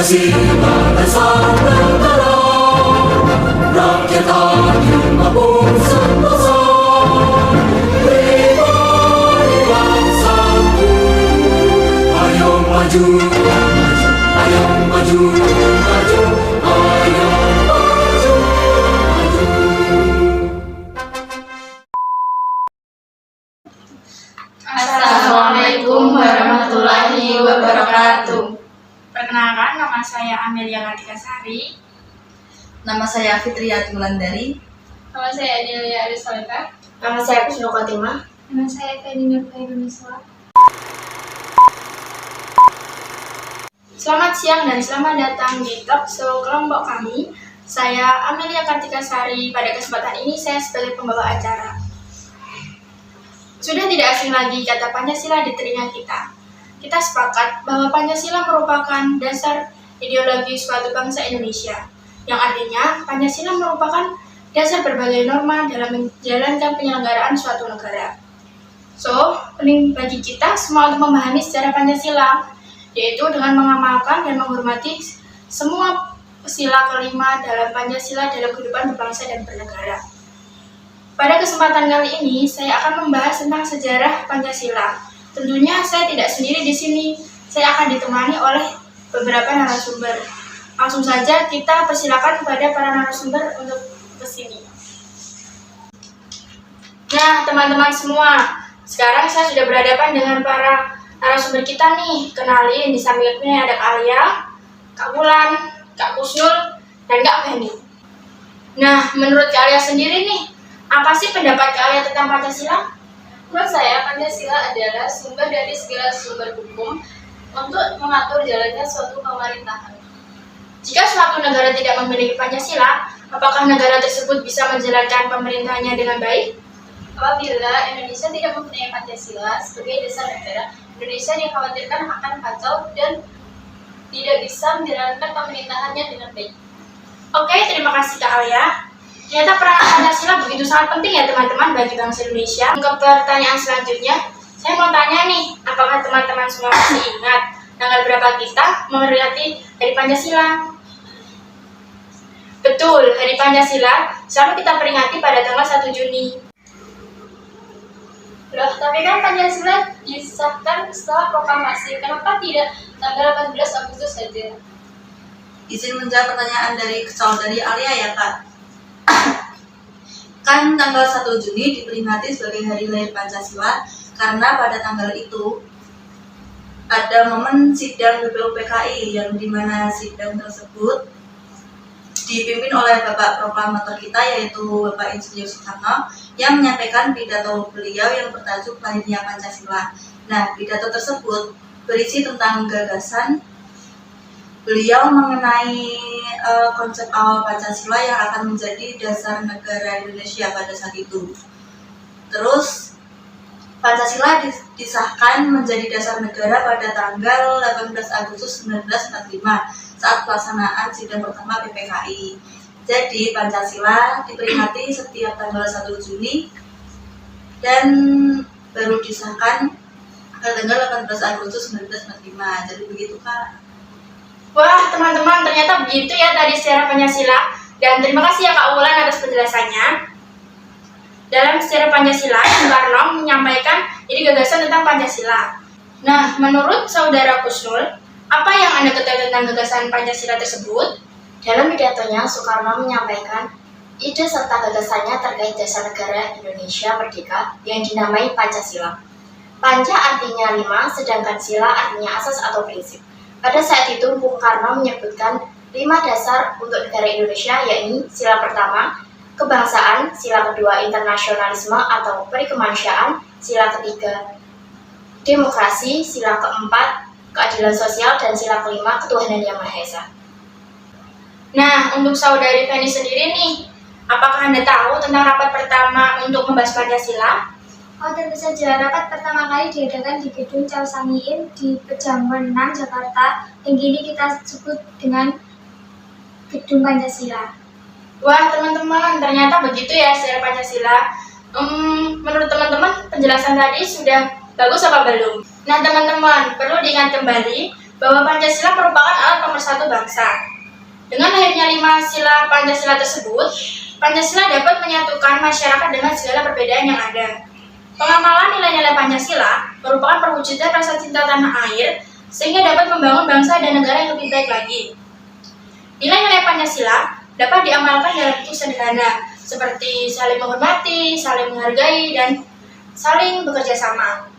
Pancasila dan Sang Negara, rakyat adil maupun sentosa, pribadi bangsaku. Ayo maju, maju, ayo maju, maju, ayo maju, maju. Assalamualaikum warahmatullahi wabarakatuh. Perkenalkan, nama saya Amelia Kartika Sari. Nama saya Fitriati Wulandari. Nama saya Adelia Arisoleka. Nama saya Kusno Khotimah. Nama saya Feni Nurbainunisa. Selamat siang dan selamat datang di talk show kelompok kami. Saya Amelia Kartika Sari. Pada kesempatan ini saya sebagai pembawa acara. Sudah tidak asing lagi kata Pancasila di telinga kita. Kita sepakat bahwa Pancasila merupakan dasar ideologi suatu bangsa Indonesia, yang artinya Pancasila merupakan dasar berbagai norma dalam menjalankan penyelenggaraan suatu negara. So, penting bagi kita semua untuk memahami sejarah Pancasila, yaitu dengan mengamalkan dan menghormati semua sila kelima dalam Pancasila dalam kehidupan berbangsa dan bernegara. Pada kesempatan kali ini, saya akan membahas tentang sejarah Pancasila. Tentunya saya tidak sendiri di sini. Saya akan ditemani oleh beberapa narasumber. Langsung saja kita persilakan kepada para narasumber untuk kesini. Nah, teman-teman semua, sekarang saya sudah berhadapan dengan para narasumber kita nih. Kenalin, di sampingnya ada Kak Alia, Kak Wulan, Kak Kusnul, dan Kak Feni. Nah, menurut Kak Alia sendiri nih, apa sih pendapat Kak Alia tentang Pancasila? Menurut saya, Pancasila adalah sumber dari segala sumber hukum untuk mengatur jalannya suatu pemerintahan. Jika suatu negara tidak memiliki Pancasila, apakah negara tersebut bisa menjalankan pemerintahannya dengan baik? Apabila Indonesia tidak mempunyai Pancasila sebagai dasar negara, Indonesia dikhawatirkan akan kacau dan tidak bisa menjalankan pemerintahannya dengan baik. Oke, terima kasih Kak Alia. Ternyata peran Pancasila begitu sangat penting ya teman-teman bagi bangsa Indonesia. Ke pertanyaan selanjutnya, saya mau tanya nih, apakah teman-teman semua masih ingat tanggal berapa kita memperingati Hari Pancasila? Betul, Hari Pancasila selalu kita peringati pada tanggal 1 Juni. Loh, tapi kan Pancasila disahkan setelah proklamasi, kenapa tidak tanggal 18 Agustus saja? Izin menjawab pertanyaan dari saudari Alia ya Kak. Kan tanggal 1 Juni diperingati sebagai hari lahir Pancasila karena pada tanggal itu ada momen sidang BPUPKI yang dimana sidang tersebut dipimpin oleh Bapak Proklamator kita yaitu Bapak Insinyur Soekarno yang menyampaikan pidato beliau yang bertajuk Lahirnya Pancasila. Nah, pidato tersebut berisi tentang gagasan beliau mengenai konsep awal Pancasila yang akan menjadi dasar negara Indonesia pada saat itu. Terus Pancasila disahkan menjadi dasar negara pada tanggal 18 Agustus 1945 saat pelaksanaan sidang pertama PPKI. Jadi Pancasila diperingati setiap tanggal 1 Juni dan baru disahkan pada tanggal 18 Agustus 1945. Jadi begitu Kak. Wah, teman-teman, ternyata begitu ya tadi sejarah Pancasila. Dan terima kasih ya Kak Wulan atas penjelasannya. Dalam sejarah Pancasila, Soekarno menyampaikan ini gagasan tentang Pancasila. Nah, menurut saudara Kusnul, apa yang Anda ketahui tentang gagasan Pancasila tersebut? Dalam pidatonya, Soekarno menyampaikan ide serta gagasannya terkait dasar negara Indonesia merdeka yang dinamai Pancasila. Panca artinya 5, sedangkan sila artinya asas atau prinsip. Pada saat itu, Bung Karno menyebutkan 5 dasar untuk negara Indonesia, yakni sila pertama, kebangsaan, sila kedua, internasionalisme atau perikemanusiaan, sila ketiga, demokrasi, sila keempat, keadilan sosial, dan sila kelima, ketuhanan yang Maha Esa. Nah, untuk saudari Feni sendiri nih, apakah Anda tahu tentang rapat pertama untuk membahas Pancasila? Oh, tentu saja. Rapat pertama kali diadakan di Gedung Cao Sangin di Pejamuan 6, Jakarta, yang kini kita sebut dengan Gedung Pancasila. Wah, teman-teman, ternyata begitu ya sejarah Pancasila. Menurut teman-teman, penjelasan tadi sudah bagus apa belum? Nah, teman-teman, perlu diingat kembali bahwa Pancasila merupakan alat pemersatu bangsa. Dengan lahirnya 5 sila Pancasila tersebut, Pancasila dapat menyatukan masyarakat dengan segala perbedaan yang ada. Pengamalan nilai-nilai Pancasila merupakan perwujudan rasa cinta tanah air sehingga dapat membangun bangsa dan negara yang lebih baik lagi. Nilai-nilai Pancasila dapat diamalkan dalam bentuk sederhana, seperti saling menghormati, saling menghargai, dan saling bekerja sama.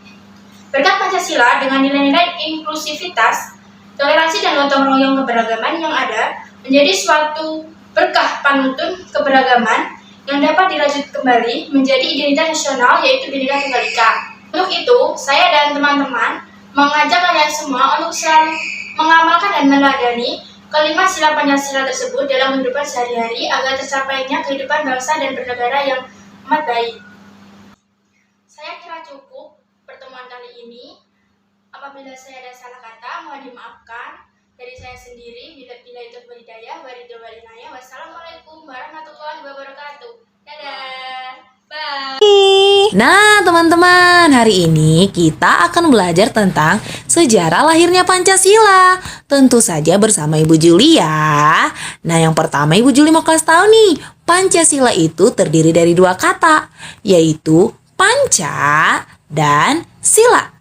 Berkat Pancasila dengan nilai-nilai inklusivitas, toleransi, dan gotong royong keberagaman yang ada menjadi suatu berkah panuntun keberagaman yang dapat dirajut kembali menjadi identitas nasional, yaitu Bhinneka Tunggal Ika. Untuk itu, saya dan teman-teman mengajak kalian semua untuk selalu mengamalkan dan meneladani kelima sila Pancasila tersebut dalam kehidupan sehari-hari agar tercapainya kehidupan bangsa dan bernegara yang amat baik. Saya kira cukup pertemuan kali ini. Apabila saya ada salah kata, mohon dimaafkan. Dari saya sendiri, bila itu beridaya, waridawalilaya. Wassalamualaikum warahmatullahi wabarakatuh. Dadah. Bye. Nah, teman-teman, hari ini kita akan belajar tentang sejarah lahirnya Pancasila. Tentu saja bersama Ibu Julia. Nah, yang pertama Ibu Julia mau kasih tahu nih, Pancasila itu terdiri dari 2 kata, yaitu panca dan sila.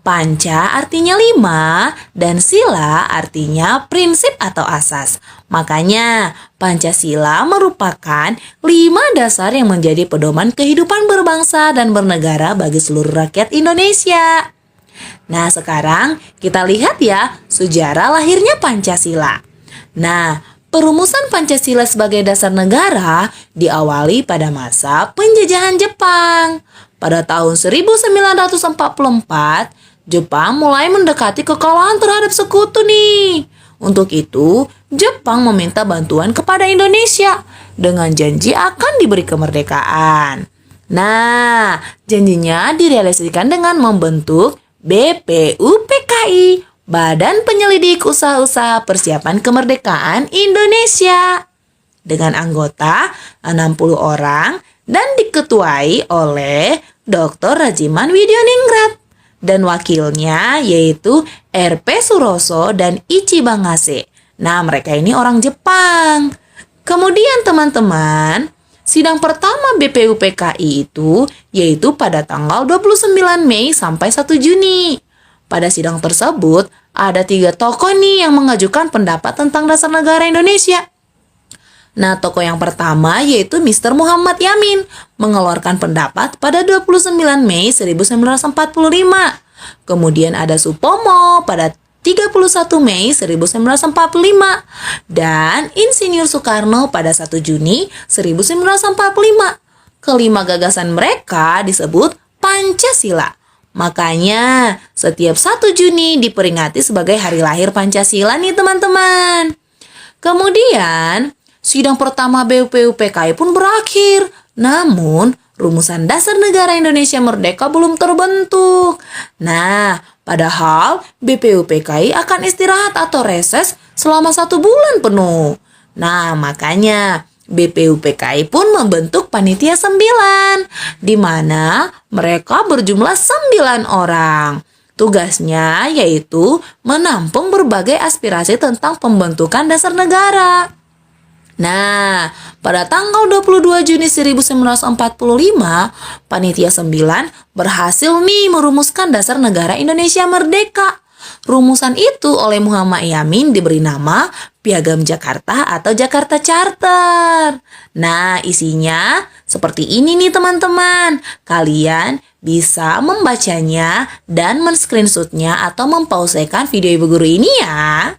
Panca artinya 5 dan sila artinya prinsip atau asas. Makanya Pancasila merupakan 5 dasar yang menjadi pedoman kehidupan berbangsa dan bernegara bagi seluruh rakyat Indonesia. Nah, sekarang kita lihat ya sejarah lahirnya Pancasila. Nah, perumusan Pancasila sebagai dasar negara diawali pada masa penjajahan Jepang. Pada tahun 1944, Jepang mulai mendekati kekalahan terhadap sekutu nih. Untuk itu, Jepang meminta bantuan kepada Indonesia dengan janji akan diberi kemerdekaan. Nah, janjinya direalisasikan dengan membentuk BPUPKI, Badan Penyelidik Usaha-Usaha Persiapan Kemerdekaan Indonesia, dengan anggota 60 orang dan diketuai oleh Dr. Rajiman Widyaningrat dan wakilnya yaitu R.P. Suroso dan Ichiban Ngase. Nah, mereka ini orang Jepang. Kemudian teman-teman, sidang pertama BPUPKI itu yaitu pada tanggal 29 Mei sampai 1 Juni. Pada sidang tersebut ada 3 tokoh nih yang mengajukan pendapat tentang dasar negara Indonesia. Nah, tokoh yang pertama yaitu Mr. Muhammad Yamin mengeluarkan pendapat pada 29 Mei 1945. Kemudian ada Supomo pada 31 Mei 1945 dan Insinyur Soekarno pada 1 Juni 1945. Kelima gagasan mereka disebut Pancasila. Makanya setiap 1 Juni diperingati sebagai hari lahir Pancasila nih teman-teman. Kemudian sidang pertama BPUPKI pun berakhir. Namun, rumusan dasar negara Indonesia merdeka belum terbentuk. Nah, padahal BPUPKI akan istirahat atau reses selama 1 bulan penuh. Nah, makanya BPUPKI pun membentuk panitia 9, di mana mereka berjumlah 9 orang. Tugasnya yaitu menampung berbagai aspirasi tentang pembentukan dasar negara. Nah, pada tanggal 22 Juni 1945, Panitia 9 berhasil nih merumuskan dasar negara Indonesia merdeka. Rumusan itu oleh Muhammad Yamin diberi nama Piagam Jakarta atau Jakarta Charter. Nah, isinya seperti ini nih teman-teman. Kalian bisa membacanya dan men-screenshotnya atau mempausekan video Ibu Guru ini ya.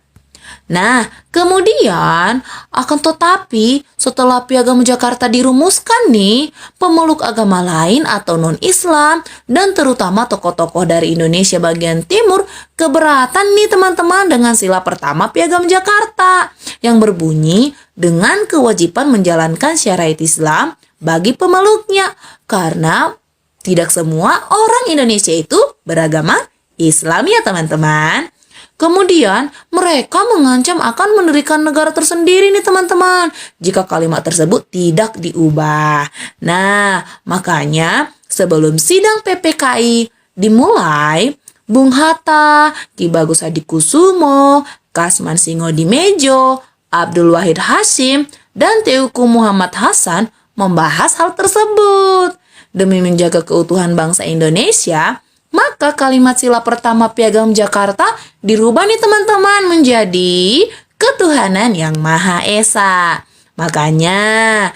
Nah, kemudian akan tetapi setelah Piagam Jakarta dirumuskan nih, pemeluk agama lain atau non-Islam dan terutama tokoh-tokoh dari Indonesia bagian timur keberatan nih teman-teman dengan sila pertama Piagam Jakarta yang berbunyi dengan kewajiban menjalankan syariat Islam bagi pemeluknya karena tidak semua orang Indonesia itu beragama Islam ya teman-teman. Kemudian mereka mengancam akan mendirikan negara tersendiri nih teman-teman jika kalimat tersebut tidak diubah. Nah, makanya sebelum sidang PPKI dimulai, Bung Hatta, Ki Bagus Hadikusumo, Kasman Singodimedjo, Abdul Wahid Hasyim, dan Teuku Muhammad Hasan membahas hal tersebut. Demi menjaga keutuhan bangsa Indonesia, maka kalimat sila pertama Piagam Jakarta dirubah nih teman-teman menjadi ketuhanan yang Maha Esa. Makanya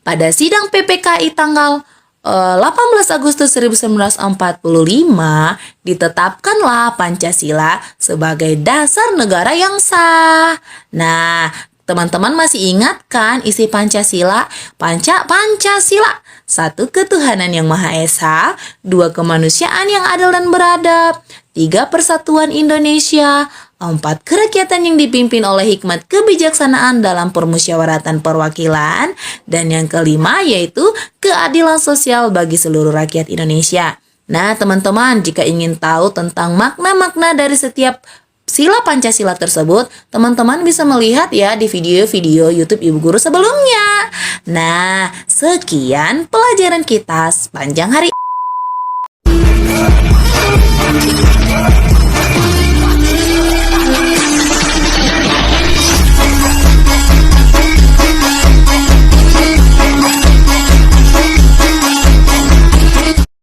pada sidang PPKI tanggal 18 Agustus 1945 ditetapkanlah Pancasila sebagai dasar negara yang sah. Nah, teman-teman masih ingat kan isi Pancasila? Pancasila. 1. Ketuhanan yang Maha Esa. 2. Kemanusiaan yang adil dan beradab. 3. Persatuan Indonesia. 4. Kerakyatan yang dipimpin oleh hikmat kebijaksanaan dalam permusyawaratan perwakilan. Dan yang kelima yaitu keadilan sosial bagi seluruh rakyat Indonesia. Nah, teman-teman, jika ingin tahu tentang makna-makna dari setiap sila Pancasila tersebut, teman-teman bisa melihat ya di video-video YouTube Ibu Guru sebelumnya. Nah, sekian pelajaran kita sepanjang hari